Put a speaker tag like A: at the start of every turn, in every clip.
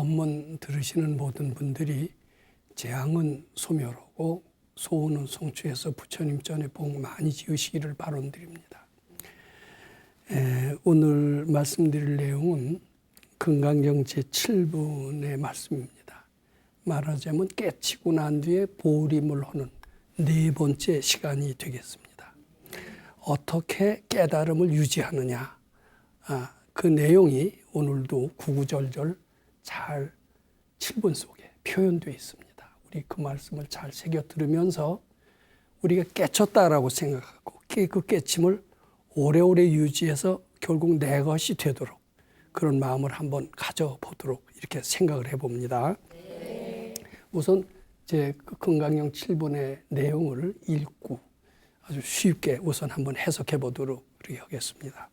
A: 법문 들으시는 모든 분들이 재앙은 소멸하고 소원은 성취해서 부처님 전에 복 많이 지으시기를 바람드립니다. 오늘 말씀드릴 내용은 금강경 제7분의 말씀입니다. 말하자면 깨치고 난 뒤에 보림을 하는 네 번째 시간이 되겠습니다. 어떻게 깨달음을 유지하느냐, 그 내용이 오늘도 구구절절 잘 7분 속에 표현되어 있습니다. 우리 그 말씀을 잘 새겨 들으면서 우리가 깨쳤다라고 생각하고 그 깨침을 오래오래 유지해서 결국 내 것이 되도록 그런 마음을 한번 가져보도록 이렇게 생각을 해봅니다. 우선 제 금강경 7분의 내용을 읽고 아주 쉽게 우선 한번 해석해 보도록 하겠습니다.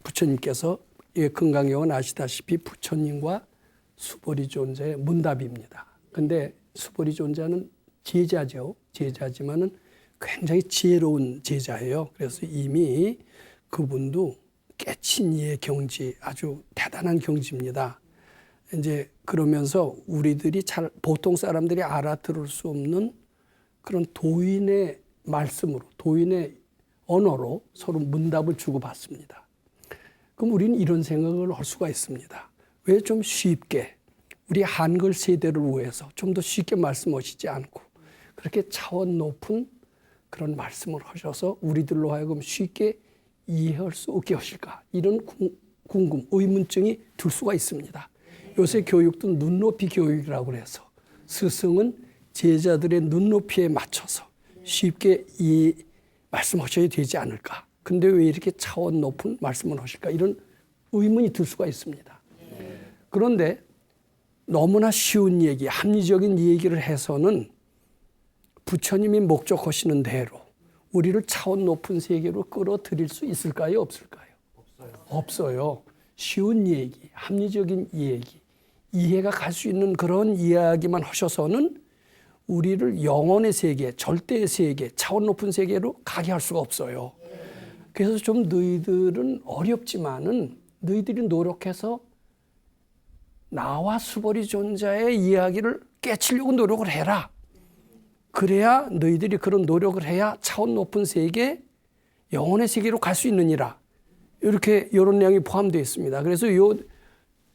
A: 부처님께서 이 금강경은 아시다시피 부처님과 수보리 존자의 문답입니다. 근데 수보리 존자는 제자죠. 제자지만은 굉장히 지혜로운 제자예요. 그래서 이미 그분도 깨친 이의 경지, 아주 대단한 경지입니다. 이제 그러면서 우리들이 보통 사람들이 알아들을 수 없는 그런 도인의 말씀으로, 도인의 언어로 서로 문답을 주고받습니다. 그럼 우리는 이런 생각을 할 수가 있습니다. 왜 좀 쉽게 우리 한글 세대를 위해서 좀 더 쉽게 말씀하시지 않고 그렇게 차원 높은 그런 말씀을 하셔서 우리들로 하여금 쉽게 이해할 수 없게 하실까? 이런 궁금, 의문증이 들 수가 있습니다. 요새 교육도 눈높이 교육이라고 해서 스승은 제자들의 눈높이에 맞춰서 쉽게 말씀하셔야 되지 않을까? 근데 왜 이렇게 차원 높은 말씀을 하실까? 이런 의문이 들 수가 있습니다. 그런데 너무나 쉬운 얘기, 합리적인 얘기를 해서는 부처님이 목적하시는 대로 우리를 차원 높은 세계로 끌어들일 수 있을까요? 없을까요? 없어요. 쉬운 얘기, 합리적인 얘기, 이해가 갈 수 있는 그런 이야기만 하셔서는 우리를 영혼의 세계, 절대의 세계, 차원 높은 세계로 가게 할 수가 없어요. 그래서 좀 너희들은 어렵지만은 너희들이 노력해서 나와 수보리 존자의 이야기를 깨치려고 노력을 해라. 그래야 너희들이 그런 노력을 해야 차원 높은 세계, 영혼의 세계로 갈 수 있느니라. 이렇게 이런 내용이 포함되어 있습니다. 그래서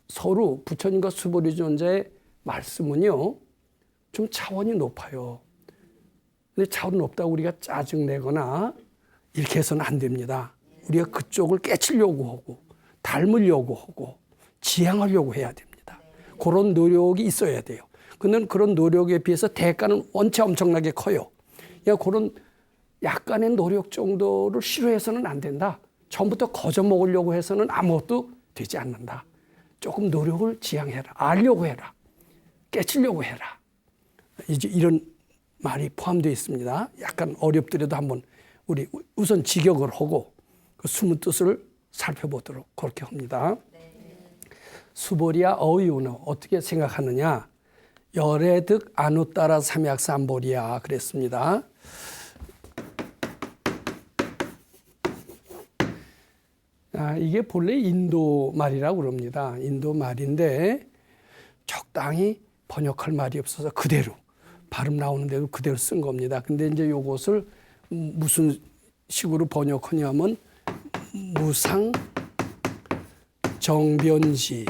A: 서로 부처님과 수보리 존자의 말씀은요, 좀 차원이 높아요. 근데 차원이 높다고 우리가 짜증내거나 이렇게 해서는 안 됩니다. 우리가 그쪽을 깨치려고 하고, 닮으려고 하고, 지향하려고 해야 됩니다. 그런 노력이 있어야 돼요. 근데 그런 노력에 비해서 대가는 원체 엄청나게 커요. 그러니까 그런 약간의 노력 정도를 싫어해서는 안 된다. 처음부터 거저 먹으려고 해서는 아무것도 되지 않는다. 조금 노력을 지향해라. 알려고 해라. 깨치려고 해라. 이제 이런 말이 포함되어 있습니다. 약간 어렵더라도 한번 우리 우선 직역을 하고 그 숨은 뜻을 살펴보도록 그렇게 합니다. 수보리야 어이우노 어떻게 생각하느냐? 열애득 아누따라 삼약삼보리야 그랬습니다. 이게 본래 인도 말이라고 그럽니다. 인도 말인데 적당히 번역할 말이 없어서 그대로 발음 나오는 대로 그대로 쓴 겁니다. 근데 이제 요것을 무슨 식으로 번역하냐면 무상 정변시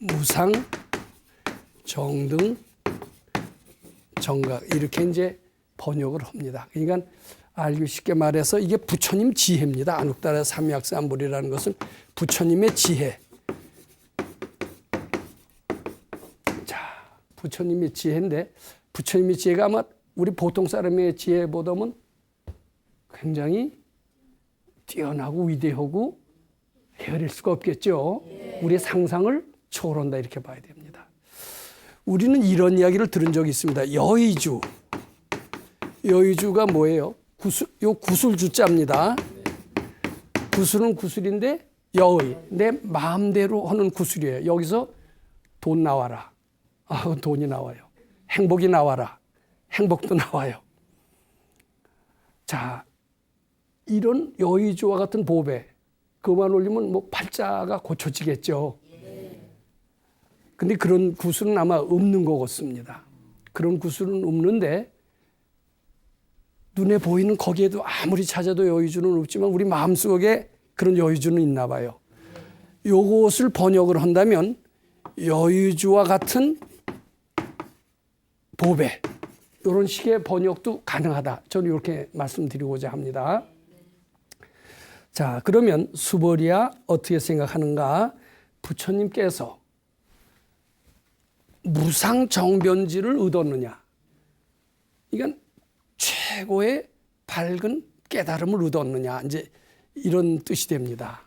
A: 무상 정등 정각 이렇게 이제 번역을 합니다. 그러니까 알기 쉽게 말해서 이게 부처님 지혜입니다. 아누따라 삼약삼보리라는 것은 부처님의 지혜. 자, 부처님의 지혜인데 부처님의 지혜가 아마 우리 보통 사람의 지혜보다는 굉장히 뛰어나고 위대하고 헤아릴 수가 없겠죠. 우리의 상상을 초월한다 이렇게 봐야 됩니다. 우리는 이런 이야기를 들은 적이 있습니다. 여의주. 여의주가 뭐예요? 구술 주자입니다. 구술은 구술인데 여의. 내 마음대로 하는 구술이에요. 여기서 돈 나와라. 돈이 나와요. 행복이 나와라. 행복도 나와요. 자, 이런 여의주와 같은 보배, 그만 올리면 뭐 팔자가 고쳐지겠죠. 근데 그런 구슬은 아마 없는 것 같습니다. 그런 구슬은 없는데 눈에 보이는 거기에도 아무리 찾아도 여의주는 없지만 우리 마음속에 그런 여의주는 있나 봐요. 요것을 번역을 한다면 여의주와 같은 보배, 이런 식의 번역도 가능하다. 저는 이렇게 말씀드리고자 합니다. 자, 그러면 수보리야 어떻게 생각하는가? 부처님께서 무상정변지를 얻었느냐? 이건 최고의 밝은 깨달음을 얻었느냐? 이제 이런 뜻이 됩니다.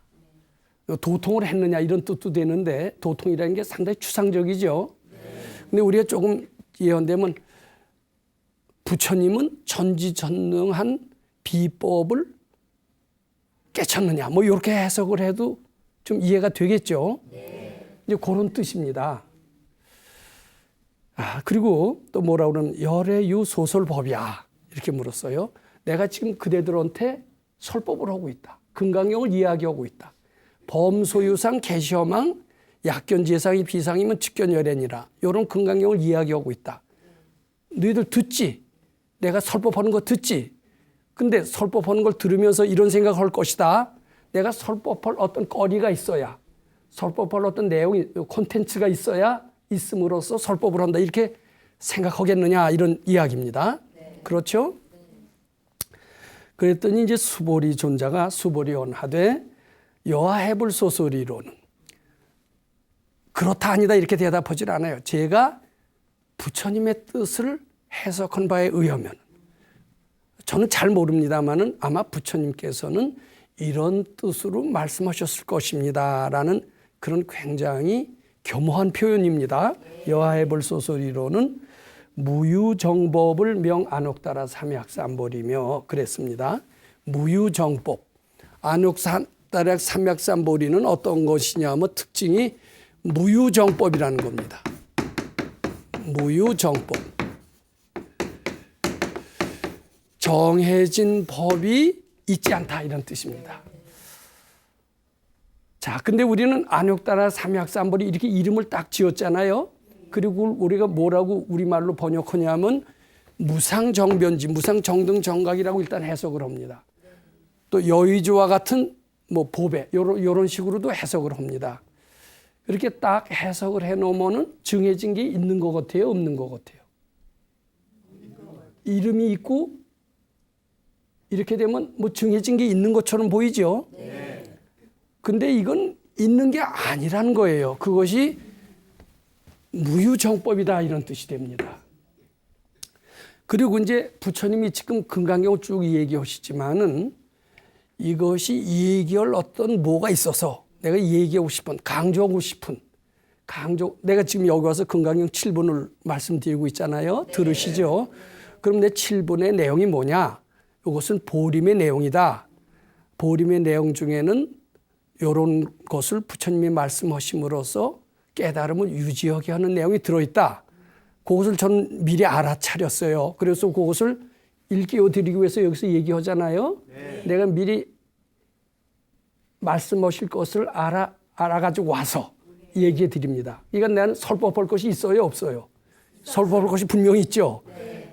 A: 도통을 했느냐? 이런 뜻도 되는데 도통이라는 게 상당히 추상적이죠. 근데 우리가 조금 예언되면 부처님은 전지전능한 비법을 깨쳤느냐? 뭐 이렇게 해석을 해도 좀 이해가 되겠죠. 이제 그런 뜻입니다. 그리고 또 뭐라 그러면 열애유 소설법이야 이렇게 물었어요. 내가 지금 그대들한테 설법을 하고 있다. 금강경을 이야기하고 있다. 범소유상 개시허망 약견지상이 비상이면 직견열애니라. 이런 금강경을 이야기하고 있다. 너희들 듣지? 내가 설법하는 거 듣지? 근데 설법하는 걸 들으면서 이런 생각할 것이다. 내가 설법할 어떤 거리가 있어야, 설법할 어떤 내용이, 콘텐츠가 있음으로써 설법을 한다. 이렇게 생각하겠느냐 이런 이야기입니다. 그렇죠? 그랬더니 이제 수보리 존자가 수보리언하되 여하해불 소설이로는 그렇다 아니다 이렇게 대답하질 않아요. 제가 부처님의 뜻을 해석한 바에 의하면, 저는 잘 모릅니다만은 아마 부처님께서는 이런 뜻으로 말씀하셨을 것입니다라는 그런 굉장히 겸허한 표현입니다. 여하해불 소설이로는 무유정법을 명안옥따라 삼약삼보리며 그랬습니다. 무유정법, 안옥따라 삼약삼보리는 어떤 것이냐 하면 특징이 무유정법이라는 겁니다. 무유정법. 정해진 법이 있지 않다 이런 뜻입니다. 자, 근데 우리는 안옥따라 삼약삼보리 이렇게 이름을 딱 지었잖아요. 그리고 우리가 뭐라고 우리말로 번역하냐면 무상정변지, 무상정등정각이라고 일단 해석을 합니다. 또 여의주와 같은 뭐 보배 이런 식으로도 해석을 합니다. 이렇게 딱 해석을 해놓으면은 정해진 게 있는 것 같아요, 없는 것 같아요? 이름이 있고 이렇게 되면 뭐 정해진 게 있는 것처럼 보이죠? 근데 이건 있는 게 아니라는 거예요. 그것이 무유정법이다 이런 뜻이 됩니다. 그리고 이제 부처님이 지금 금강경을 쭉 얘기하시지만은 이것이 얘기할 어떤 뭐가 있어서 내가 얘기하고 싶은, 강조하고 싶은, 내가 지금 여기 와서 금강경 7분을 말씀드리고 있잖아요. 들으시죠? 그럼 내 7분의 내용이 뭐냐? 이것은 보림의 내용이다. 보림의 내용 중에는 이런 것을 부처님이 말씀하심으로써 깨달음을 유지하게 하는 내용이 들어있다. 그것을 저는 미리 알아차렸어요. 그래서 그것을 일깨워드리기 위해서 여기서 얘기하잖아요. 내가 미리 말씀하실 것을 알아가지고 와서 얘기해 드립니다. 이건 나는 설법할 것이 있어요, 없어요? 설법할 것이 분명히 있죠.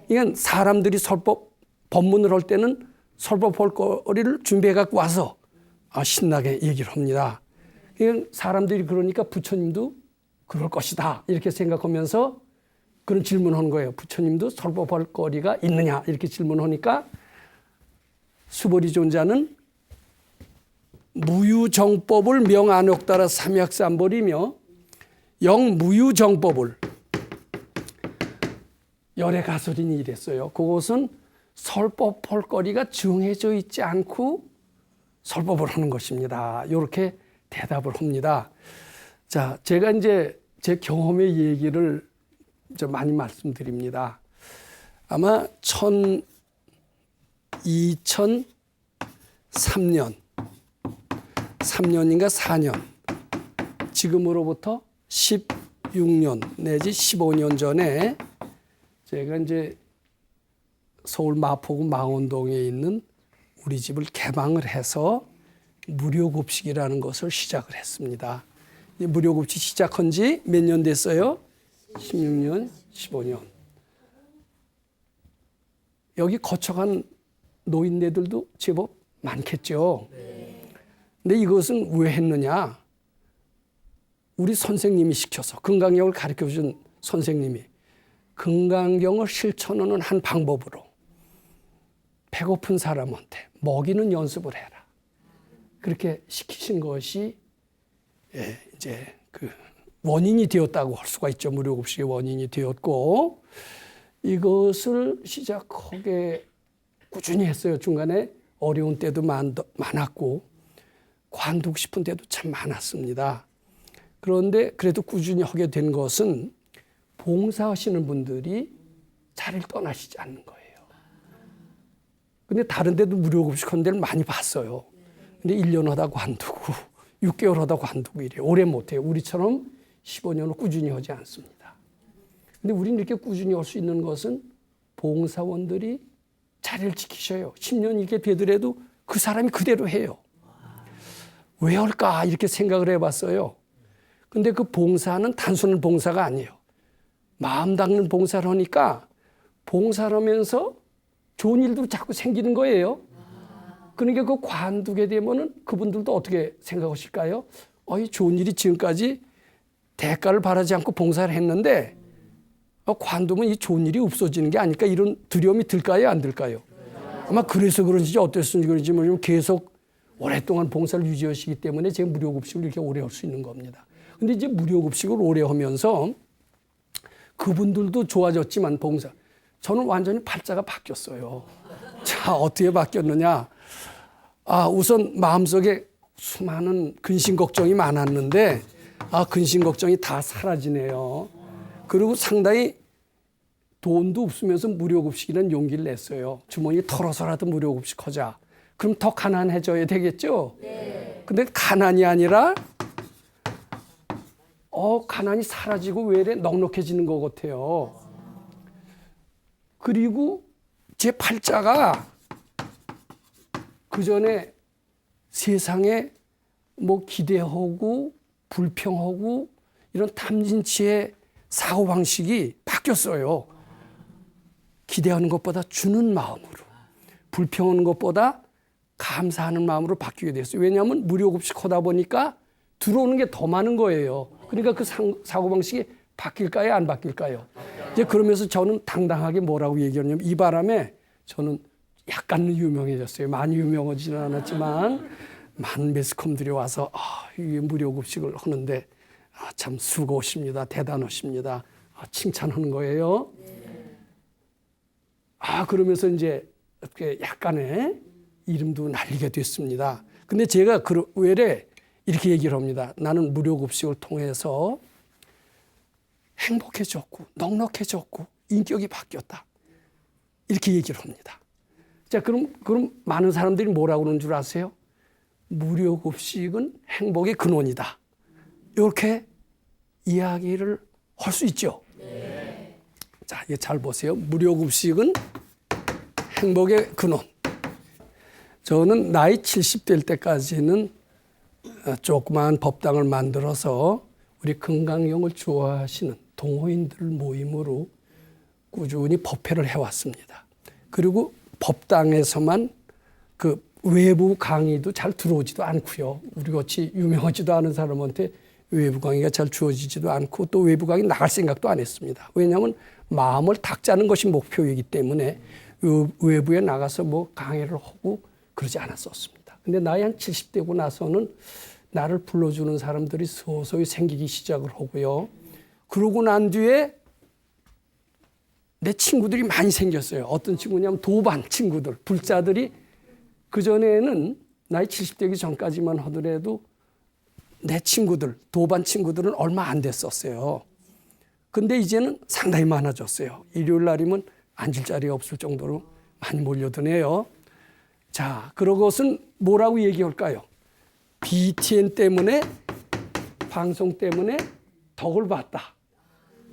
A: 이건 사람들이 법문을 할 때는 설법할 거리를 준비해 갖고 와서 신나게 얘기를 합니다. 이건 사람들이 그러니까 부처님도 그럴 것이다 이렇게 생각하면서 그런 질문하는 거예요. 부처님도 설법할 거리가 있느냐 이렇게 질문하니까 수보리 존자는 무유정법을 명안옥따라 삼약삼보리며 영무유정법을 열애가설이니 이랬어요. 그것은 설법할 거리가 정해져 있지 않고 설법을 하는 것입니다. 이렇게 대답을 합니다. 자, 제가 이제 제 경험의 얘기를 좀 많이 말씀드립니다. 아마 2003년, 3년인가 4년, 지금으로부터 16년 내지 15년 전에 제가 이제 서울 마포구 망원동에 있는 우리 집을 개방을 해서 무료급식이라는 것을 시작을 했습니다. 이 무료급식 시작한 지 몇 년 됐어요? 16년, 15년. 여기 거쳐간 노인네들도 제법 많겠죠. 근데 이것은 왜 했느냐? 우리 선생님이 시켜서, 금강경을 가르쳐준 선생님이 금강경을 실천하는 한 방법으로 배고픈 사람한테 먹이는 연습을 해라. 그렇게 시키신 것이 이제 그 원인이 되었다고 할 수가 있죠. 무료급식의 원인이 되었고, 이것을 시작하게 꾸준히 했어요. 중간에 어려운 때도 많았고 관두고 싶은 때도 참 많았습니다. 그런데 그래도 꾸준히 하게 된 것은 봉사하시는 분들이 자리를 떠나시지 않는 거예요. 근데 다른 데도 무료급식 하는 데를 많이 봤어요. 근데 1년 하다 관두고 6개월 하다 관두고 이래요. 오래 못해요. 우리처럼 15년을 꾸준히 하지 않습니다. 근데 우리는 이렇게 꾸준히 할 수 있는 것은 봉사원들이 자리를 지키셔요. 10년 이렇게 되더라도 그 사람이 그대로 해요. 왜 할까 이렇게 생각을 해봤어요. 근데 그 봉사는 단순한 봉사가 아니에요. 마음 닦는 봉사를 하니까 봉사를 하면서 좋은 일도 자꾸 생기는 거예요. 그러니까 그 관두게 되면은 그분들도 어떻게 생각하실까요? 이 좋은 일이 지금까지 대가를 바라지 않고 봉사를 했는데 관두면 이 좋은 일이 없어지는 게 아닐까, 이런 두려움이 들까요, 안 들까요? 아마 그래서 그런지 어땠는지 그런지 모르지만 계속 오랫동안 봉사를 유지하시기 때문에 제가 무료급식을 이렇게 오래 할 수 있는 겁니다. 근데 이제 무료급식을 오래 하면서 그분들도 좋아졌지만 저는 완전히 팔자가 바뀌었어요. 자, 어떻게 바뀌었느냐? 우선 마음속에 수많은 근심 걱정이 많았는데 근심 걱정이 다 사라지네요. 그리고 상당히 돈도 없으면서 무료급식이라는 용기를 냈어요. 주머니 털어서라도 무료급식 하자. 그럼 더 가난해져야 되겠죠? 네. 근데 가난이 아니라 가난이 사라지고 왜 이래 넉넉해지는 것 같아요. 그리고 제 팔자가 그 전에 세상에 뭐 기대하고 불평하고 이런 탐진치의 사고방식이 바뀌었어요. 기대하는 것보다 주는 마음으로, 불평하는 것보다 감사하는 마음으로 바뀌게 됐어요. 왜냐하면 무료급식 하다 보니까 들어오는 게 더 많은 거예요. 그러니까 그 사고방식이 바뀔까요? 안 바뀔까요? 이제 그러면서 저는 당당하게 뭐라고 얘기하냐면, 이 바람에 저는 약간 유명해졌어요. 많이 유명하지는 않았지만 많은 매스컴들이 와서 이게 무료급식을 하는데 참 수고하십니다. 대단하십니다. 칭찬하는 거예요. 그러면서 이제 이렇게 약간의 이름도 날리게 됐습니다. 근데 제가 왜 이렇게 얘기를 합니다. 나는 무료급식을 통해서 행복해졌고 넉넉해졌고 인격이 바뀌었다. 이렇게 얘기를 합니다. 자, 그럼 많은 사람들이 뭐라고 그러는 줄 아세요? 무료급식은 행복의 근원이다. 이렇게 이야기를 할 수 있죠. 네. 자, 이거 잘 보세요. 무료급식은 행복의 근원. 저는 나이 70될 때까지는 조그마한 법당을 만들어서 우리 금강경을 좋아하시는 동호인들 모임으로 꾸준히 법회를 해왔습니다. 그리고 법당에서만 그 외부 강의도 잘 들어오지도 않고요. 우리 같이 유명하지도 않은 사람한테 외부 강의가 잘 주어지지도 않고 또 외부 강의 나갈 생각도 안 했습니다. 왜냐하면 마음을 닦자는 것이 목표이기 때문에 외부에 나가서 뭐 강의를 하고 그러지 않았었습니다. 근데 나이 한 70대고 나서는 나를 불러주는 사람들이 서서히 생기기 시작을 하고요. 그러고 난 뒤에 내 친구들이 많이 생겼어요. 어떤 친구냐면 도반 친구들, 불자들이 그전에는 나이 70대기 전까지만 하더라도 내 친구들, 도반 친구들은 얼마 안 됐었어요. 근데 이제는 상당히 많아졌어요. 일요일 날이면 앉을 자리가 없을 정도로 많이 몰려드네요. 자, 그것은 뭐라고 얘기할까요? BTN 때문에, 방송 때문에 덕을 봤다.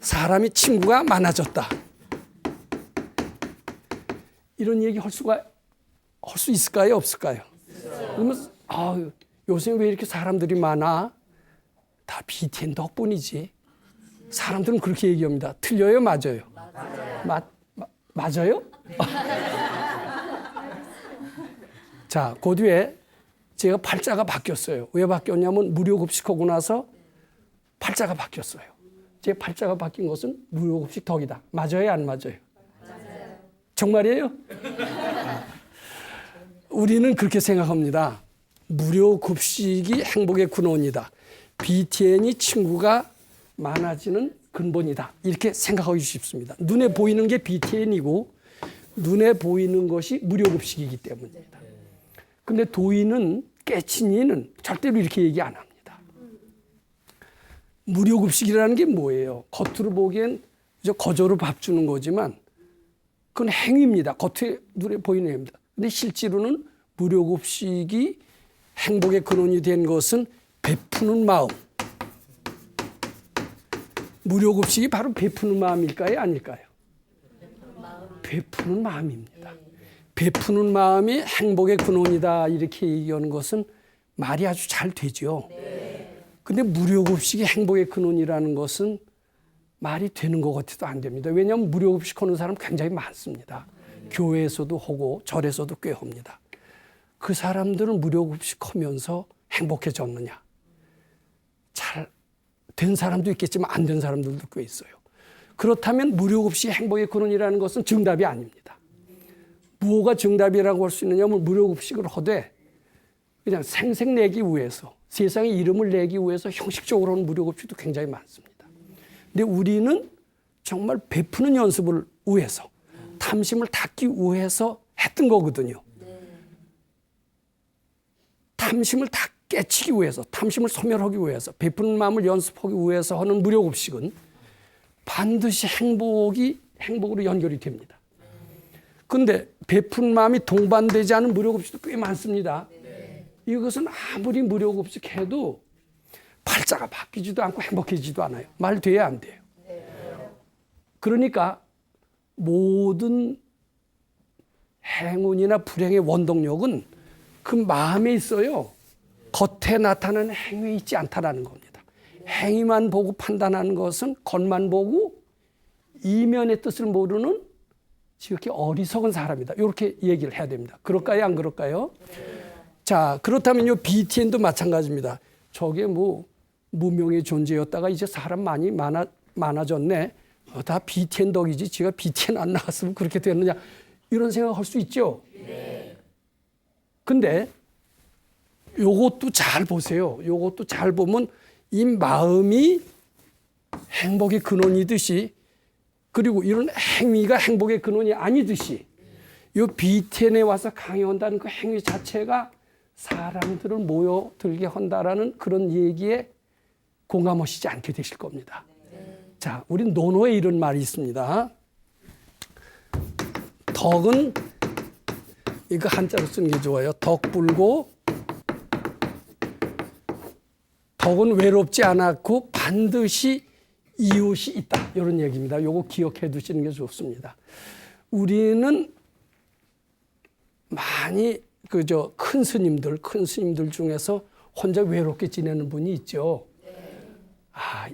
A: 사람이 친구가 많아졌다. 이런 얘기 할 수 있을까요? 없을까요? 그러면 요새 왜 이렇게 사람들이 많아? 다 BTN 덕분이지. 사람들은 그렇게 얘기합니다. 틀려요, 맞아요? 맞아요? 자, 그 뒤에 제가 팔자가 바뀌었어요. 왜 바뀌었냐면 무료급식하고 나서 팔자가 바뀌었어요. 제 팔자가 바뀐 것은 무료급식 덕이다. 맞아요, 안 맞아요? 맞아요. 정말이에요? 우리는 그렇게 생각합니다. 무료급식이 행복의 근원이다. BTN이 친구가 많아지는 근본이다. 이렇게 생각하기 쉽습니다. 눈에 보이는 게 BTN이고 눈에 보이는 것이 무료급식이기 때문입니다. 근데 도인은, 깨친이는 절대로 이렇게 얘기 안 합니다. 무료급식이라는 게 뭐예요? 겉으로 보기엔 거저로 밥 주는 거지만 그건 행위입니다. 겉에 눈에 보이는 행위입니다. 근데 실제로는 무료급식이 행복의 근원이 된 것은 베푸는 마음. 무료급식이 바로 베푸는 마음일까요? 아닐까요? 베푸는 마음입니다. 베푸는 마음이 행복의 근원이다 이렇게 얘기하는 것은 말이 아주 잘 되죠. 근데 무료급식이 행복의 근원이라는 것은 말이 되는 것 같아도 안 됩니다. 왜냐하면 무료급식 하는 사람 굉장히 많습니다. 교회에서도 하고 절에서도 꽤 합니다. 그 사람들은 무료급식 하면서 행복해졌느냐? 잘 된 사람도 있겠지만 안 된 사람들도 꽤 있어요. 그렇다면 무료급식 행복의 근원이라는 것은 정답이 아닙니다. 무엇가 정답이라고 할 수 있느냐면 무료급식을 하되 그냥 생색 내기 위해서 세상에 이름을 내기 위해서 형식적으로 하는 무료급식도 굉장히 많습니다. 근데 우리는 정말 베푸는 연습을 위해서 탐심을 닫기 위해서 했던 거거든요. 탐심을 다 깨치기 위해서, 탐심을 소멸하기 위해서, 베푸는 마음을 연습하기 위해서 하는 무료급식은 반드시 행복으로 연결이 됩니다. 그런데 베푸는 마음이 동반되지 않은 무료급식도 꽤 많습니다. 이것은 아무리 무료급식해도 팔자가 바뀌지도 않고 행복해지지도 않아요. 말 돼야 안 돼요. 그러니까 모든 행운이나 불행의 원동력은 그 마음에 있어요. 겉에 나타나는 행위에 있지 않다라는 겁니다. 행위만 보고 판단하는 것은 겉만 보고 이면의 뜻을 모르는 지극히 어리석은 사람이다. 이렇게 얘기를 해야 됩니다. 그럴까요? 안 그럴까요? 자, 그렇다면 요 BTN도 마찬가지입니다. 저게 뭐 무명의 존재였다가 이제 사람 많이 많아졌네. 다 BTN 덕이지. 지가 BTN 안 나왔으면 그렇게 됐느냐. 이런 생각할 수 있죠. 근데 요것도 잘 보세요. 요것도 잘 보면 이 마음이 행복의 근원이듯이 그리고 이런 행위가 행복의 근원이 아니듯이 요 BTN에 와서 강요한다는 그 행위 자체가 사람들을 모여들게 한다라는 그런 얘기에 공감하시지 않게 되실 겁니다. 자, 우리 논어에 이런 말이 있습니다. 덕은 이거 한자로 쓰는 게 좋아요. 덕불고 덕은 외롭지 않았고 반드시 이웃이 있다. 이런 얘기입니다. 요거 기억해 두시는 게 좋습니다. 우리는 많이 큰 스님들 중에서 혼자 외롭게 지내는 분이 있죠.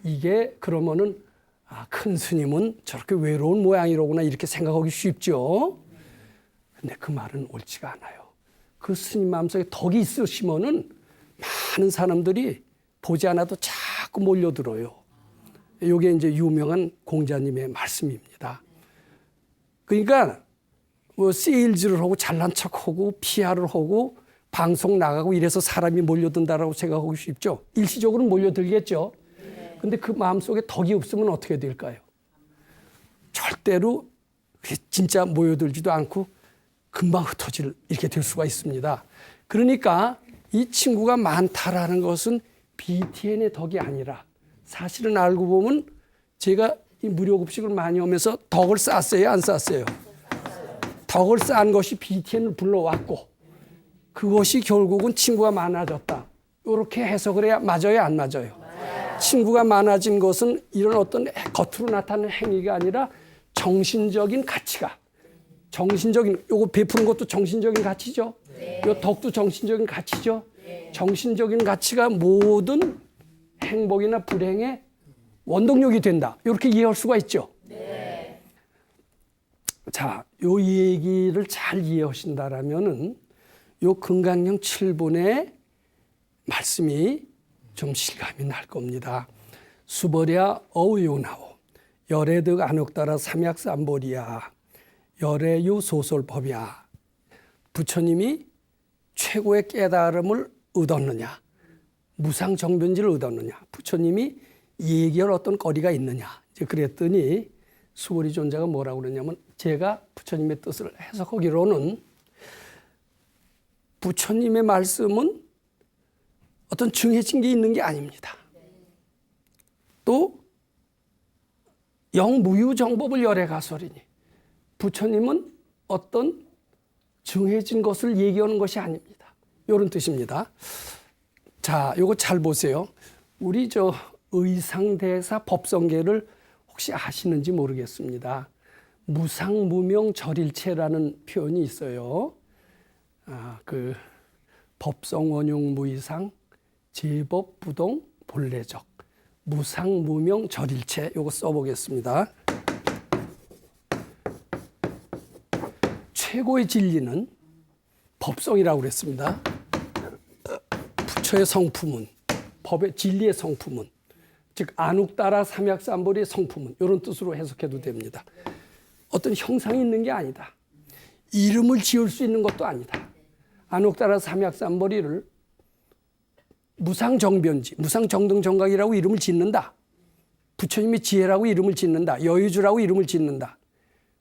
A: 이게 그러면은 큰 스님은 저렇게 외로운 모양이로구나 이렇게 생각하기 쉽죠. 근데 그 말은 옳지가 않아요. 그 스님 마음속에 덕이 있으시면은 많은 사람들이 보지 않아도 자꾸 몰려들어요. 이게 이제 유명한 공자님의 말씀입니다. 그러니까 뭐 세일즈를 하고 잘난 척하고 PR을 하고 방송 나가고 이래서 사람이 몰려든다라고 생각하고 싶죠. 일시적으로 몰려들겠죠. 근데 그 마음속에 덕이 없으면 어떻게 될까요? 절대로 진짜 모여들지도 않고 금방 흩어질 이렇게 될 수가 있습니다. 그러니까 이 친구가 많다라는 것은 BTN의 덕이 아니라 사실은 알고 보면 제가 이 무료급식을 많이 하면서 덕을 쌓았어요, 안 쌓았어요? 덕을 쌓은 것이 BTN을 불러왔고 그것이 결국은 친구가 많아졌다. 이렇게 해석을 해야 맞아요, 안 맞아요? 친구가 많아진 것은 이런 어떤 겉으로 나타나는 행위가 아니라 정신적인 가치가 요거 베푸는 것도 정신적인 가치죠. 요 덕도 정신적인 가치죠. 정신적인 가치가 모든 행복이나 불행의 원동력이 된다. 이렇게 이해할 수가 있죠. 자, 요 얘기를 잘 이해하신다라면은 요 금강경 7분의 말씀이 좀 실감이 날 겁니다. 수버랴 어우요나오 열애득 안옥따라 삼약삼보리야 열애유 소솔법이야. 부처님이 최고의 깨달음을 얻었느냐, 무상정변지를 얻었느냐, 부처님이 얘기할 어떤 거리가 있느냐. 이제 그랬더니 수보리 존자가 뭐라고 그러냐면, 제가 부처님의 뜻을 해석하기로는 부처님의 말씀은 어떤 정해진 게 있는 게 아닙니다. 또 영무유정법을 열애가설이니 부처님은 어떤 정해진 것을 얘기하는 것이 아닙니다. 이런 뜻입니다. 자, 요거 잘 보세요. 우리 의상대사 법성계를 혹시 아시는지 모르겠습니다. 무상무명절일체라는 표현이 있어요. 그 법성원용무이상 제법부동 본래적 무상무명절일체 요거 써보겠습니다. 최고의 진리는 법성이라고 그랬습니다. 부처의 성품은, 법의 진리의 성품은, 즉 안욱따라 삼약삼보리의 성품은, 이런 뜻으로 해석해도 됩니다. 어떤 형상이 있는 게 아니다. 이름을 지을 수 있는 것도 아니다. 안욱따라 삼약삼보리를 무상정변지, 무상정등정각이라고 이름을 짓는다. 부처님의 지혜라고 이름을 짓는다. 여유주라고 이름을 짓는다.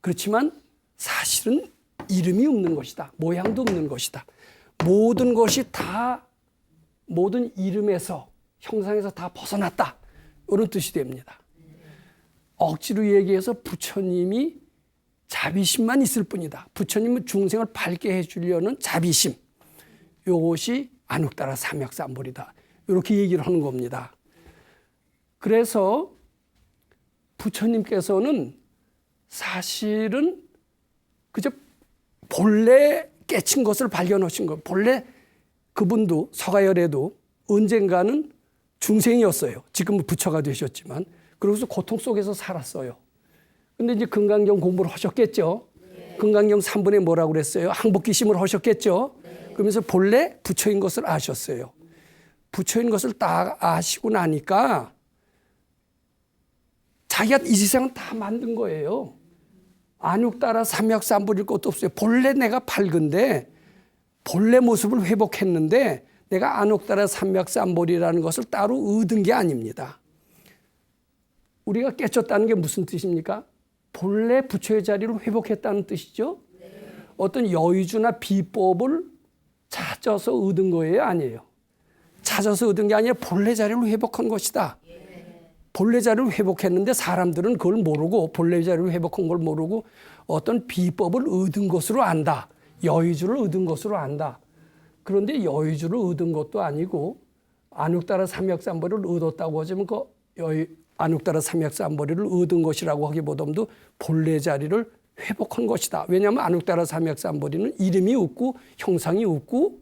A: 그렇지만 사실은 이름이 없는 것이다. 모양도 없는 것이다. 모든 것이 다 모든 이름에서, 형상에서 다 벗어났다. 이런 뜻이 됩니다. 억지로 얘기해서 부처님이 자비심만 있을 뿐이다. 부처님은 중생을 밝게 해주려는 자비심. 이것이 안욱따라 삼약삼보리다. 이렇게 얘기를 하는 겁니다. 그래서 부처님께서는 사실은 그저 본래 깨친 것을 발견하신 것. 본래 그분도 서가열에도 언젠가는 중생이었어요. 지금은 부처가 되셨지만. 그러고서 고통 속에서 살았어요. 근데 이제 금강경 공부를 하셨겠죠. 금강경 3분에 뭐라고 그랬어요? 항복기심을 하셨겠죠. 그러면서 본래 부처인 것을 아셨어요. 부처인 것을 딱 아시고 나니까 자기가 이 세상은 다 만든 거예요. 안육따라 삼약삼보릴 것도 없어요. 본래 내가 밝은데 본래 모습을 회복했는데 내가 안옥따라 삼약삼보리라는 것을 따로 얻은 게 아닙니다. 우리가 깨쳤다는 게 무슨 뜻입니까? 본래 부처의 자리를 회복했다는 뜻이죠. 어떤 여의주나 비법을 찾아서 얻은 거예요? 아니에요. 찾아서 얻은 게 아니라 본래 자리를 회복한 것이다. 본래 자리를 회복했는데 사람들은 그걸 모르고, 본래 자리를 회복한 걸 모르고 어떤 비법을 얻은 것으로 안다. 여의주를 얻은 것으로 안다. 그런데 여의주를 얻은 것도 아니고 안육따라 삼약삼보리를 얻었다고 하지만 그 안육따라 삼약삼보리를 얻은 것이라고 하기보다도 본래 자리를 회복한 것이다. 왜냐하면 안육따라 삼약삼보리는 이름이 없고 형상이 없고,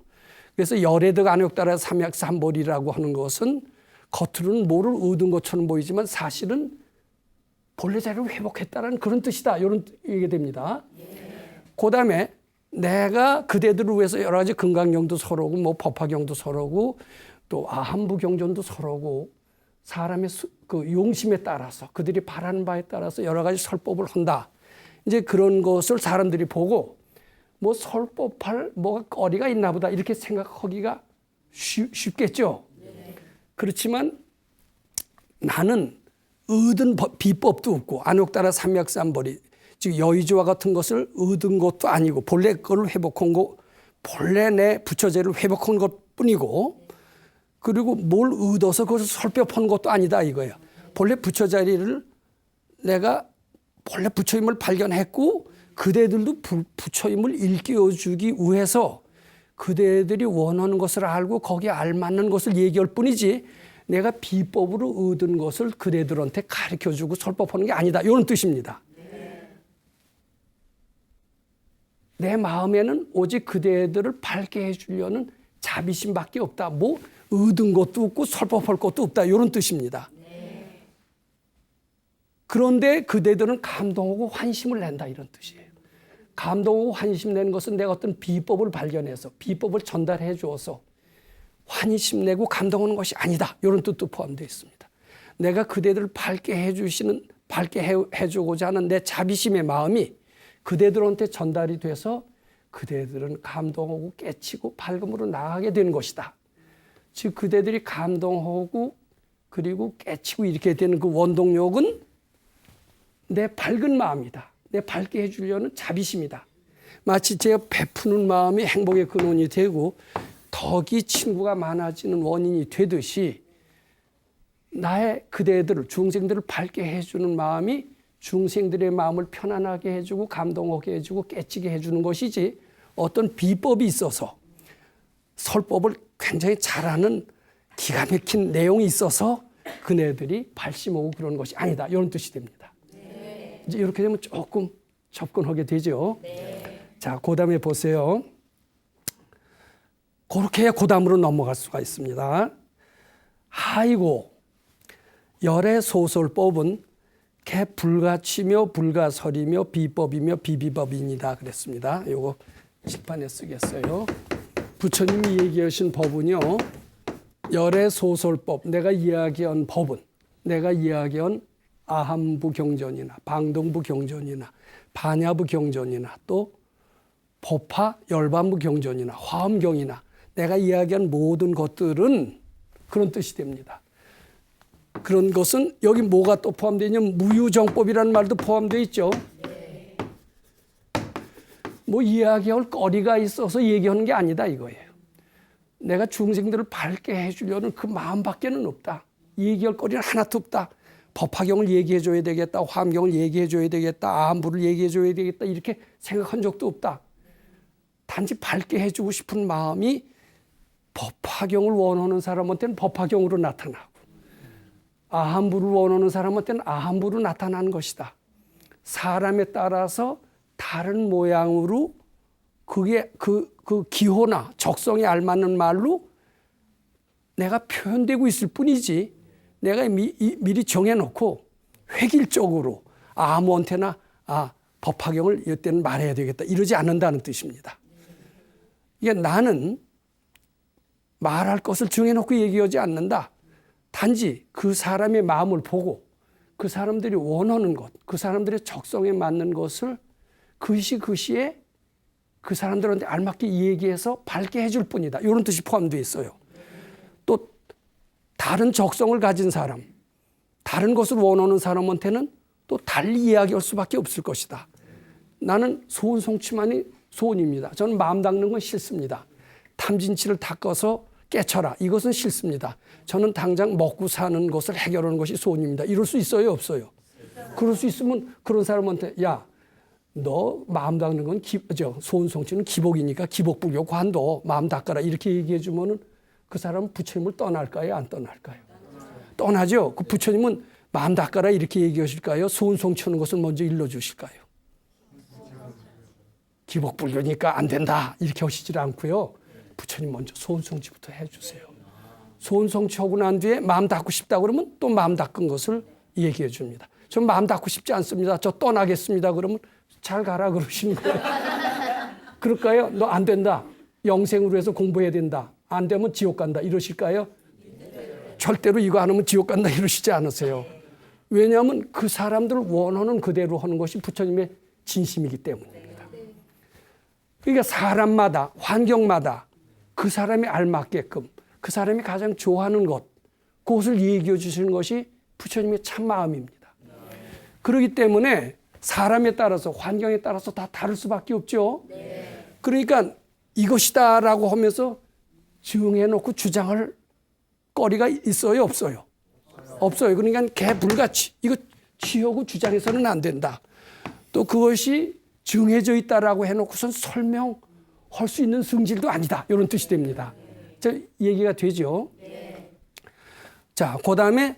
A: 그래서 열애득 안육따라 삼약삼보리라고 하는 것은 겉으로는 뭐를 얻은 것처럼 보이지만 사실은 본래 자리를 회복했다는 그런 뜻이다. 이런 얘기가 됩니다. 그 다음에 내가 그대들을 위해서 여러 가지 금강경도 설하고 뭐 법화경도 설하고 또 아함부경전도 설하고 사람의 그 용심에 따라서 그들이 바라는 바에 따라서 여러 가지 설법을 한다. 이제 그런 것을 사람들이 보고 뭐 설법할 뭐가 거리가 있나 보다 이렇게 생각하기가 쉽겠죠. 그렇지만 나는 얻은 비법도 없고 안옥따라 삼약삼보리 즉 여의주와 같은 것을 얻은 것도 아니고 본래 거를 회복한 거, 본래 내 부처제를 회복한 것뿐이고, 그리고 뭘 얻어서 그것을 설법한 것도 아니다 이거예요. 본래 부처 자리를 내가 본래 부처임을 발견했고 그대들도 부처임을 일깨워주기 위해서 그대들이 원하는 것을 알고 거기에 알맞는 것을 얘기할 뿐이지 내가 비법으로 얻은 것을 그대들한테 가르쳐주고 설법하는 게 아니다. 이런 뜻입니다. 내 마음에는 오직 그대들을 밝게 해주려는 자비심밖에 없다. 뭐 얻은 것도 없고 설법할 것도 없다. 이런 뜻입니다. 그런데 그대들은 감동하고 환심을 낸다 이런 뜻이에요. 감동하고 환심 내는 것은 내가 어떤 비법을 발견해서 비법을 전달해 주어서 환심 내고 감동하는 것이 아니다. 이런 뜻도 포함되어 있습니다. 내가 그대들을 밝게 해주고자 하는 내 자비심의 마음이 그대들한테 전달이 돼서 그대들은 감동하고 깨치고 밝음으로 나아가게 되는 것이다. 즉 그대들이 감동하고 그리고 깨치고 이렇게 되는 그 원동력은 내 밝은 마음이다. 내 밝게 해주려는 자비심이다. 마치 제가 베푸는 마음이 행복의 근원이 되고 덕이 친구가 많아지는 원인이 되듯이 나의 그대들을 중생들을 밝게 해주는 마음이 중생들의 마음을 편안하게 해주고 감동하게 해주고 깨치게 해주는 것이지 어떤 비법이 있어서 설법을 굉장히 잘하는 기가 막힌 내용이 있어서 그네들이 발심하고 그런 것이 아니다. 이런 뜻이 됩니다. 네. 이제 이렇게 되면 조금 접근하게 되죠. 네. 자, 그 다음에 보세요. 그렇게 해야 그 다음으로 넘어갈 수가 있습니다. 하이고 열의 소설법은 개 불가치며 불가설이며 비법이며 비비법이니다 그랬습니다. 요거 칠판에 쓰겠어요. 부처님이 얘기하신 법은요. 열의 소설법, 내가 이야기한 법은 내가 이야기한 아함부 경전이나 방동부 경전이나 반야부 경전이나 또 법화 열반부 경전이나 화엄경이나 내가 이야기한 모든 것들은 그런 뜻이 됩니다. 그런 것은 여기 뭐가 또 포함되어 있냐면 무유정법이라는 말도 포함되어 있죠. 뭐 이야기할 거리가 있어서 얘기하는 게 아니다 이거예요. 내가 중생들을 밝게 해주려는 그 마음밖에는 없다. 얘기할 거리는 하나도 없다. 법화경을 얘기해 줘야 되겠다. 화엄경을 얘기해 줘야 되겠다. 아함부를 얘기해 줘야 되겠다. 이렇게 생각한 적도 없다. 단지 밝게 해주고 싶은 마음이 법화경을 원하는 사람한테는 법화경으로 나타나고 아함부를 원하는 사람한테는 아함부로 나타나는 것이다. 사람에 따라서 다른 모양으로 그게 그 기호나 적성에 알맞는 말로 내가 표현되고 있을 뿐이지 내가 미리 정해놓고 획일적으로 아무한테나 법화경을 이때는 말해야 되겠다 이러지 않는다는 뜻입니다. 이게 나는 말할 것을 정해놓고 얘기하지 않는다. 단지 그 사람의 마음을 보고 그 사람들이 원하는 것, 그 사람들의 적성에 맞는 것을 그 시에 그 사람들한테 알맞게 얘기해서 밝게 해줄 뿐이다. 이런 뜻이 포함되어 있어요. 또 다른 적성을 가진 사람, 다른 것을 원하는 사람한테는 또 달리 이야기할 수밖에 없을 것이다. 나는 소원 성취만이 소원입니다. 저는 마음 닦는 건 싫습니다. 탐진치를 닦아서 깨쳐라. 이것은 싫습니다. 저는 당장 먹고 사는 것을 해결하는 것이 소원입니다. 이럴 수 있어요? 없어요? 그럴 수 있으면 그런 사람한테 야, 너 마음 닦는 건 소원 성취는 기복이니까 기복불교 관도 마음 닦아라. 이렇게 얘기해 주면은 그 사람은 부처님을 떠날까요? 안 떠날까요? 떠나죠. 그 부처님은 마음 닦아라 이렇게 얘기하실까요? 소원 성취하는 것을 먼저 일러주실까요? 기복불교니까 안 된다. 이렇게 하시질 않고요. 부처님 먼저 소원 성취부터 해주세요. 소원 성취하고 난 뒤에 마음 닦고 싶다 그러면 또 마음 닦은 것을 얘기해 줍니다. 전 마음 닦고 싶지 않습니다. 저 떠나겠습니다. 그러면 잘 가라 그러시는 거예요. 그럴까요? 너 안 된다. 영생으로 해서 공부해야 된다. 안 되면 지옥 간다. 이러실까요? 절대로 이거 안 하면 지옥 간다. 이러시지 않으세요. 왜냐하면 그 사람들을 원하는 그대로 하는 것이 부처님의 진심이기 때문입니다. 그러니까 사람마다 환경마다 그 사람이 알맞게끔 그 사람이 가장 좋아하는 것 그것을 얘기해 주시는 것이 부처님의 참 마음입니다. 그렇기 때문에 사람에 따라서 환경에 따라서 다 다를 수밖에 없죠. 그러니까 이것이다라고 하면서 정해놓고 주장할 거리가 있어요? 없어요? 없어요. 그러니까 개불같이 이거 취하고 주장해서는 안 된다. 또 그것이 정해져 있다라고 해놓고선 설명할 수 있는 성질도 아니다. 이런 뜻이 됩니다. 자, 얘기가 되죠. 자, 그 다음에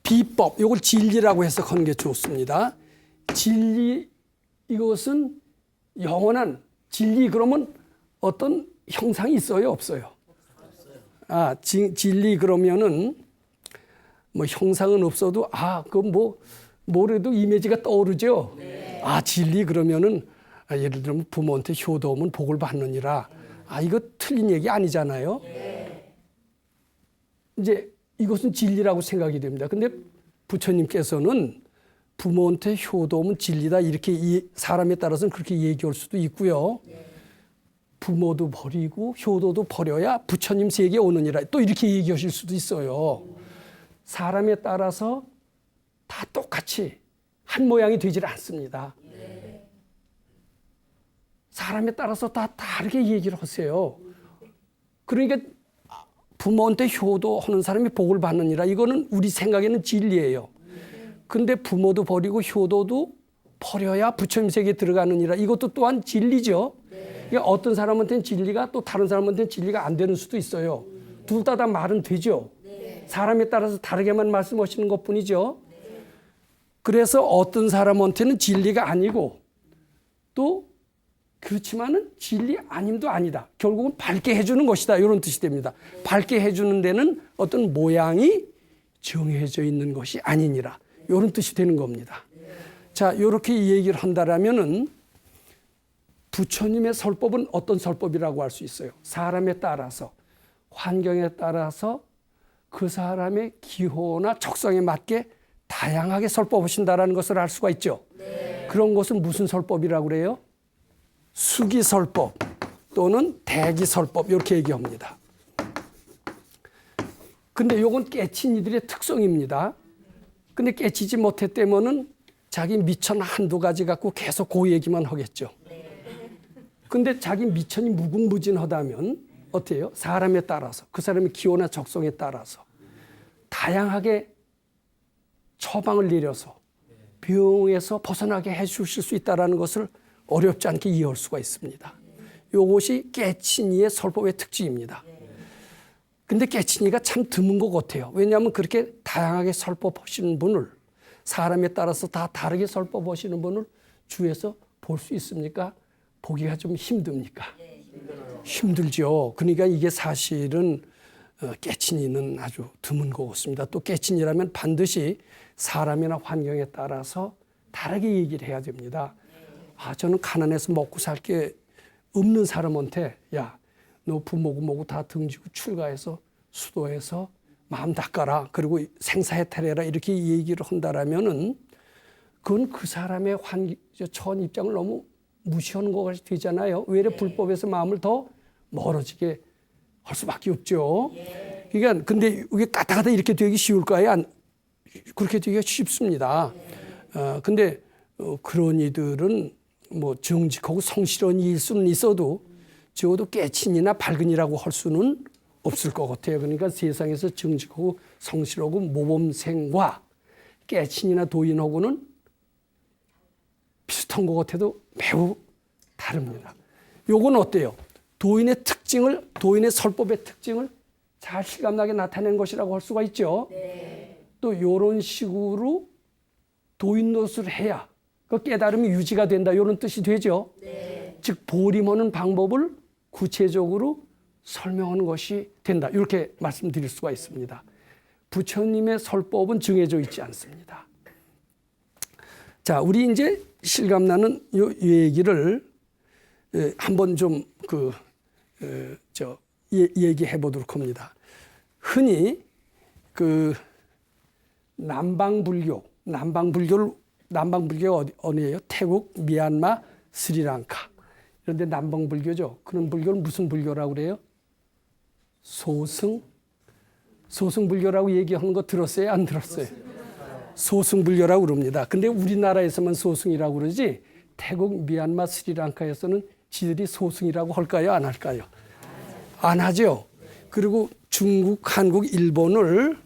A: 비법, 이걸 진리라고 해석하는 게 좋습니다. 진리, 이것은 영원한 진리 그러면 어떤 형상이 있어요? 없어요? 진리 그러면은 뭐 형상은 없어도 뭐래도 이미지가 떠오르죠. 진리 그러면은 예를 들면 부모한테 효도하면 복을 받느니라. 이거 틀린 얘기 아니잖아요. 이제 이것은 진리라고 생각이 됩니다. 근데 부처님께서는 부모한테 효도하면 진리다 이렇게 사람에 따라서는 그렇게 얘기할 수도 있고요. 부모도 버리고 효도도 버려야 부처님 세계에 오느니라 또 이렇게 얘기하실 수도 있어요. 사람에 따라서 다 똑같이 한 모양이 되질 않습니다. 사람에 따라서 다 다르게 얘기를 하세요. 그러니까 부모한테 효도하는 사람이 복을 받느니라 이거는 우리 생각에는 진리예요. 근데 부모도 버리고 효도도 버려야 부처님 세계에 들어가느니라 이것도 또한 진리죠. 그러니까 어떤 사람한테는 진리가 또 다른 사람한테는 진리가 안 되는 수도 있어요. 둘 다 말은 되죠. 사람에 따라서 다르게만 말씀하시는 것뿐이죠. 그래서 어떤 사람한테는 진리가 아니고 또 그렇지만은 진리 아님도 아니다. 결국은 밝게 해주는 것이다. 이런 뜻이 됩니다. 밝게 해주는 데는 어떤 모양이 정해져 있는 것이 아니니라. 이런 뜻이 되는 겁니다. 자, 이렇게 얘기를 한다라면은 부처님의 설법은 어떤 설법이라고 할 수 있어요? 사람에 따라서, 환경에 따라서 그 사람의 기호나 적성에 맞게 다양하게 설법하신다라는 것을 알 수가 있죠. 그런 것은 무슨 설법이라고 그래요? 수기설법 또는 대기설법 이렇게 얘기합니다. 근데 이건 깨친 이들의 특성입니다. 근데 깨치지 못했다면은 자기 미천 한두 가지 갖고 계속 그 얘기만 하겠죠. 근데 자기 미천이 무궁무진하다면 어때요? 사람에 따라서 그 사람의 기호나 적성에 따라서 다양하게 처방을 내려서 병에서 벗어나게 해주실 수 있다는 것을 어렵지 않게 이해할 수가 있습니다. 이것이 깨친이의 설법의 특징입니다. 근데 깨친이가 참 드문 것 같아요. 왜냐하면 그렇게 다양하게 설법하시는 분을 사람에 따라서 다 다르게 설법하시는 분을 주위에서 볼 수 있습니까? 보기가 좀 힘듭니까? 힘들죠. 그러니까 이게 사실은 깨친이는 아주 드문 것 같습니다. 또 깨친이라면 반드시 사람이나 환경에 따라서 다르게 얘기를 해야 됩니다. 저는 가난해서 먹고 살 게 없는 사람한테 야, 너 부모고 뭐고 다 등지고 출가해서 수도해서 마음 닦아라. 그리고 생사해탈해라. 이렇게 얘기를 한다라면은 그건 그 사람의 처한 입장을 너무 무시하는 것 같이 되잖아요. 외래 불법에서 마음을 더 멀어지게 할 수밖에 없죠. 그러니까 근데 이게 까다가다 이렇게 되기 쉬울까요? 그렇게 되기가 쉽습니다. 근데 그런 이들은 뭐 정직하고 성실한 일 수는 있어도 적어도 깨친이나 밝은이라고 할 수는 없을 것 같아요. 그러니까 세상에서 정직하고 성실하고 모범생과 깨친이나 도인하고는 비슷한 것 같아도 매우 다릅니다. 요건 어때요? 도인의 설법의 특징을 잘 실감나게 나타낸 것이라고 할 수가 있죠. 또 이런 식으로 도인 노릇을 해야 그 깨달음이 유지가 된다. 이런 뜻이 되죠. 즉 보림하는 방법을 구체적으로 설명하는 것이 된다. 이렇게 말씀드릴 수가 있습니다. 부처님의 설법은 정해져 있지 않습니다. 자, 우리 이제 실감나는 이 얘기를 한번 좀 얘기해 보도록 합니다. 흔히 남방불교가 어디예요? 태국, 미얀마, 스리랑카. 그런데 남방불교죠. 그런 불교는 무슨 불교라고 그래요? 소승불교라고 얘기하는 거 들었어요? 안 들었어요? 소승불교라고 그럽니다. 근데 우리나라에서만 소승이라고 그러지 태국, 미얀마, 스리랑카에서는 지들이 소승이라고 할까요? 안 할까요? 안 하죠. 그리고 중국, 한국, 일본을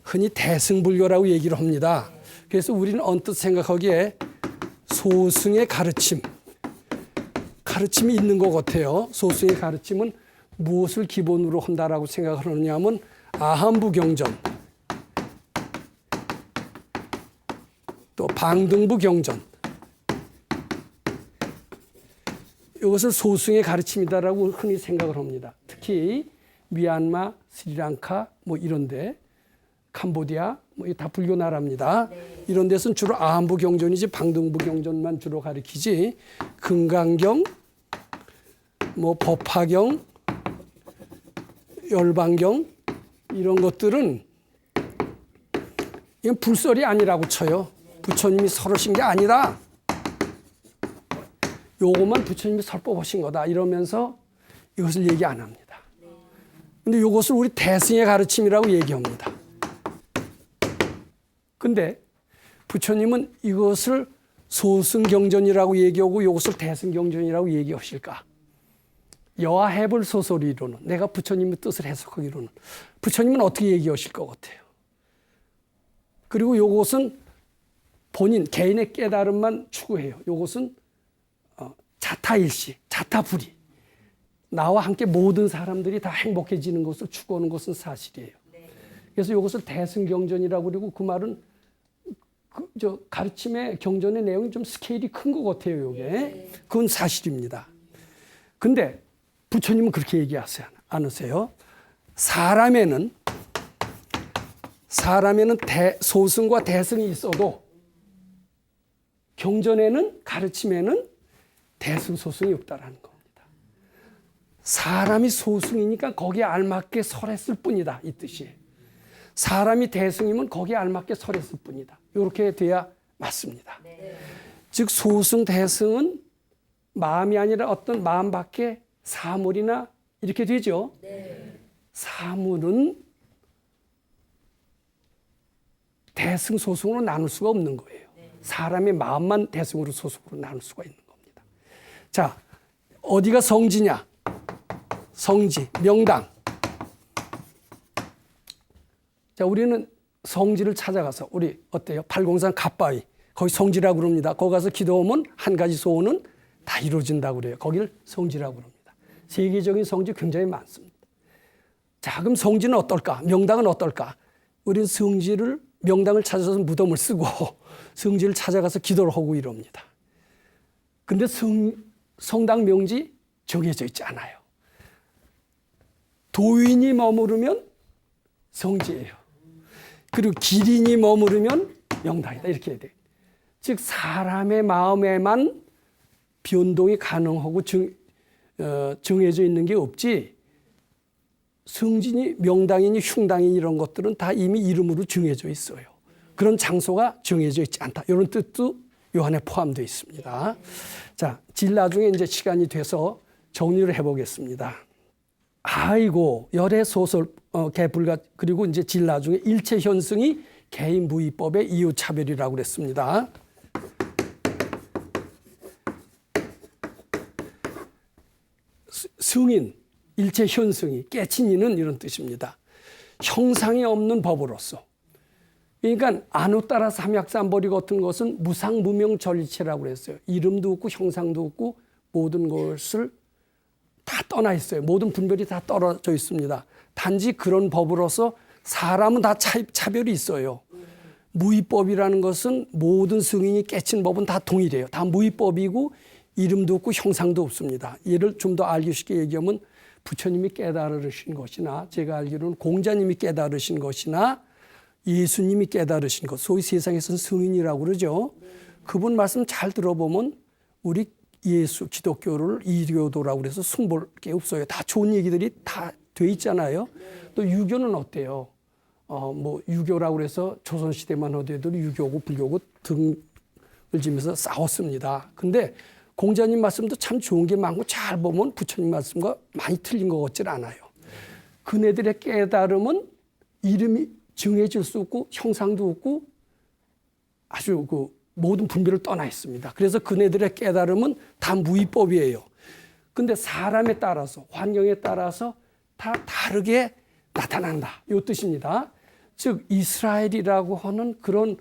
A: 흔히 대승불교라고 얘기를 합니다. 그래서 우리는 언뜻 생각하기에 소승의 가르침이 있는 것 같아요. 소승의 가르침은 무엇을 기본으로 한다라고 생각을 하느냐면 아함부경전, 또 방등부경전, 이것을 소승의 가르침이다라고 흔히 생각을 합니다. 특히 미얀마, 스리랑카 뭐 이런데 캄보디아 뭐 다 불교 나라입니다. 네. 이런 데서는 주로 아한부 경전이지 방등부 경전만 주로 가리키지 금강경, 뭐 법화경, 열반경 이런 것들은 이건 불설이 아니라고 쳐요. 부처님이 설하신 게 아니라 요것만 부처님이 설법하신 거다 이러면서 이것을 얘기 안 합니다. 근데 이것을 우리 대승의 가르침이라고 얘기합니다. 근데 부처님은 이것을 소승경전이라고 얘기하고 이것을 대승경전이라고 얘기하실까? 여하해불 소설이로는 내가 부처님의 뜻을 해석하기로는 부처님은 어떻게 얘기하실 것 같아요? 그리고 이것은 본인 개인의 깨달음만 추구해요. 이것은 자타일시, 자타불이 나와 함께 모든 사람들이 다 행복해지는 것을 추구하는 것은 사실이에요. 그래서 이것을 대승경전이라고 그러고 그 말은 가르침의 경전의 내용이 좀 스케일이 큰 것 같아요. 이게 그건 사실입니다. 근데 부처님은 그렇게 얘기하세요. 않으세요? 사람에는 소승과 대승이 있어도 경전에는 가르침에는 대승 소승이 없다라는 겁니다. 사람이 소승이니까 거기에 알맞게 설했을 뿐이다 이 뜻이에요. 사람이 대승이면 거기에 알맞게 설했을 뿐이다. 이렇게 돼야 맞습니다. 네. 즉 소승 대승은 마음이 아니라 어떤 마음 밖에 사물이나 이렇게 되죠. 네. 사물은 대승 소승으로 나눌 수가 없는 거예요. 네. 사람의 마음만 대승으로 소승으로 나눌 수가 있는 겁니다. 자, 어디가 성지냐? 성지, 명당. 자, 우리는 성지를 찾아가서 우리 어때요? 팔공산 갓바위 거기 성지라고 그럽니다. 거기 가서 기도하면 한 가지 소원은 다 이루어진다고 그래요. 거기를 성지라고 그럽니다. 세계적인 성지 굉장히 많습니다. 자, 그럼 성지는 어떨까? 명당은 어떨까? 우리는 명당을 찾아서 무덤을 쓰고 성지를 찾아가서 기도를 하고 이럽니다. 근데 성당 명지 정해져 있지 않아요. 도인이 머무르면 성지예요. 그리고 기린이 머무르면 명당이다 이렇게 해야 돼요. 즉 사람의 마음에만 변동이 가능하고 정해져 있는 게 없지 성진이 명당이니 흉당이니 이런 것들은 다 이미 이름으로 정해져 있어요. 그런 장소가 정해져 있지 않다. 이런 뜻도 요 안에 포함되어 있습니다. 자, 질 나중에 이제 시간이 돼서 정리를 해보겠습니다. 아이고 열애 소설 개불가 그리고 이제 질 나중에 일체 현승이 개인 무위법의 이유 차별이라고 그랬습니다. 승인 일체 현승이 깨친 이는 이런 뜻입니다. 형상이 없는 법으로서. 그러니까 안우 따라 삼약삼벌이 같은 것은 무상무명절일체라고 그랬어요. 이름도 없고 형상도 없고 모든 것을 다 떠나 있어요. 모든 분별이 다 떨어져 있습니다. 단지 그런 법으로서 사람은 다 차별이 있어요. 무위법이라는 것은 모든 승인이 깨친 법은 다 동일해요. 다 무위법이고 이름도 없고 형상도 없습니다. 얘를 좀 더 알기 쉽게 얘기하면 부처님이 깨달으신 것이나 제가 알기로는 공자님이 깨달으신 것이나 예수님이 깨달으신 것, 소위 세상에서는 승인이라고 그러죠. 그분 말씀 잘 들어보면 우리 예수 기독교를 이교도라고 그래서 숭볼 게 없어요. 다 좋은 얘기들이 다 돼 있잖아요. 또 유교는 어때요? 뭐 유교라고 그래서 조선시대만 하더라도 유교고 불교고 등을 지면서 싸웠습니다. 근데 공자님 말씀도 참 좋은 게 많고 잘 보면 부처님 말씀과 많이 틀린 것 같질 않아요. 그네들의 깨달음은 이름이 정해질 수 없고 형상도 없고 아주 모든 분별을 떠나 있습니다. 그래서 그네들의 깨달음은 다 무위법이에요. 근데 사람에 따라서 환경에 따라서 다 다르게 나타난다. 이 뜻입니다. 즉 이스라엘이라고 하는 그런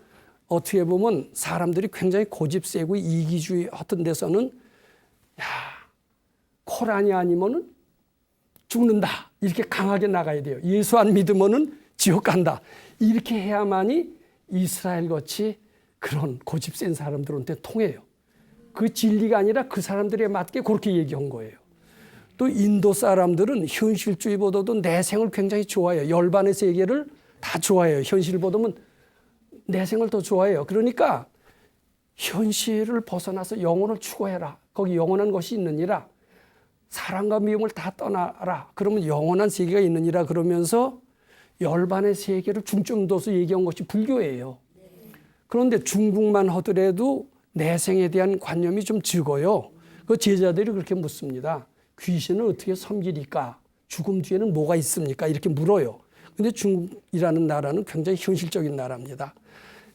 A: 어떻게 보면 사람들이 굉장히 고집세고 이기주의 어떤 데서는 코란이 아니면은 죽는다. 이렇게 강하게 나가야 돼요. 예수 안 믿으면은 지옥 간다. 이렇게 해야만이 이스라엘 같이 그런 고집 센 사람들한테 통해요. 그 진리가 아니라 그 사람들에 맞게 그렇게 얘기한 거예요. 또 인도 사람들은 현실주의보다도 내생을 굉장히 좋아해요. 열반의 세계를 다 좋아해요. 현실보다는 내생을 더 좋아해요. 그러니까 현실을 벗어나서 영혼을 추구해라. 거기 영원한 것이 있느니라. 사랑과 미움을 다 떠나라. 그러면 영원한 세계가 있느니라. 그러면서 열반의 세계를 중점 둬서 얘기한 것이 불교예요. 그런데 중국만 하더라도 내생에 대한 관념이 좀 적어요. 그 제자들이 그렇게 묻습니다. 귀신을 어떻게 섬기니까? 죽음 뒤에는 뭐가 있습니까? 이렇게 물어요. 근데 중국이라는 나라는 굉장히 현실적인 나라입니다.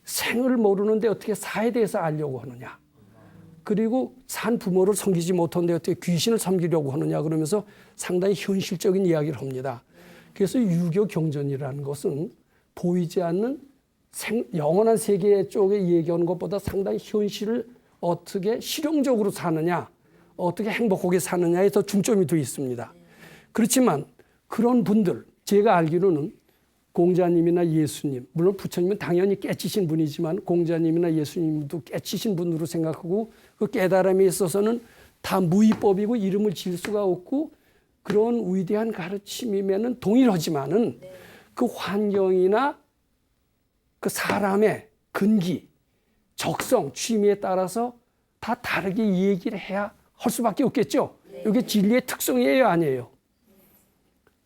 A: 생을 모르는데 어떻게 사에 대해서 알려고 하느냐? 그리고 산 부모를 섬기지 못하는데 어떻게 귀신을 섬기려고 하느냐? 그러면서 상당히 현실적인 이야기를 합니다. 그래서 유교 경전이라는 것은 보이지 않는 영원한 세계 쪽에 얘기하는 것보다 상당히 현실을 어떻게 실용적으로 사느냐, 어떻게 행복하게 사느냐에 더 중점이 되어 있습니다. 그렇지만 그런 분들, 제가 알기로는 공자님이나 예수님, 물론 부처님은 당연히 깨치신 분이지만 공자님이나 예수님도 깨치신 분으로 생각하고 그 깨달음에 있어서는 다 무위법이고 이름을 지을 수가 없고 그런 위대한 가르침이면은 동일하지만은 그 환경이나 그 사람의 근기, 적성, 취미에 따라서 다 다르게 얘기를 해야 할 수밖에 없겠죠. 이게 진리의 특성이에요, 아니에요?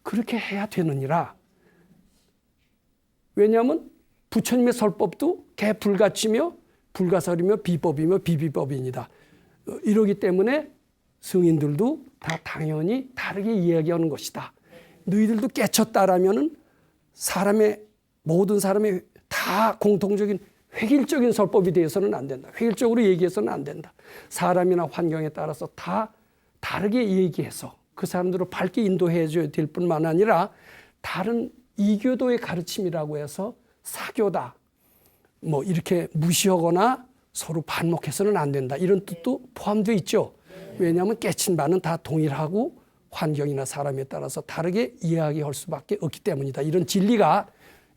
A: 그렇게 해야 되느니라. 왜냐하면 부처님의 설법도 개불가치며 불가설이며 비법이며 비비법입니다. 이러기 때문에 성인들도 다 당연히 다르게 이야기하는 것이다. 너희들도 깨쳤다라면은 모든 사람의 다 공통적인 획일적인 설법이 되어서는 안 된다. 획일적으로 얘기해서는 안 된다. 사람이나 환경에 따라서 다 다르게 얘기해서 그 사람들을 밝게 인도해 줘야 될 뿐만 아니라 다른 이교도의 가르침이라고 해서 사교다. 뭐 이렇게 무시하거나 서로 반목해서는 안 된다. 이런 뜻도 포함되어 있죠. 왜냐하면 깨친 바는 다 동일하고 환경이나 사람에 따라서 다르게 이야기할 수밖에 없기 때문이다. 이런 진리가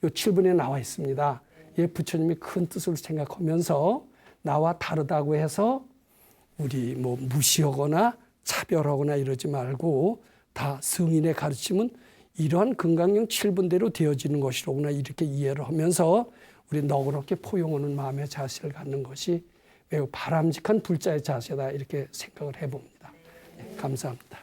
A: 이 7분에 나와 있습니다. 예, 부처님이 큰 뜻을 생각하면서 나와 다르다고 해서 우리 뭐 무시하거나 차별하거나 이러지 말고 다 성인의 가르침은 이러한 금강경 7분대로 되어지는 것이로구나 이렇게 이해를 하면서 우리 너그럽게 포용하는 마음의 자세를 갖는 것이 매우 바람직한 불자의 자세다 이렇게 생각을 해봅니다. 네, 감사합니다.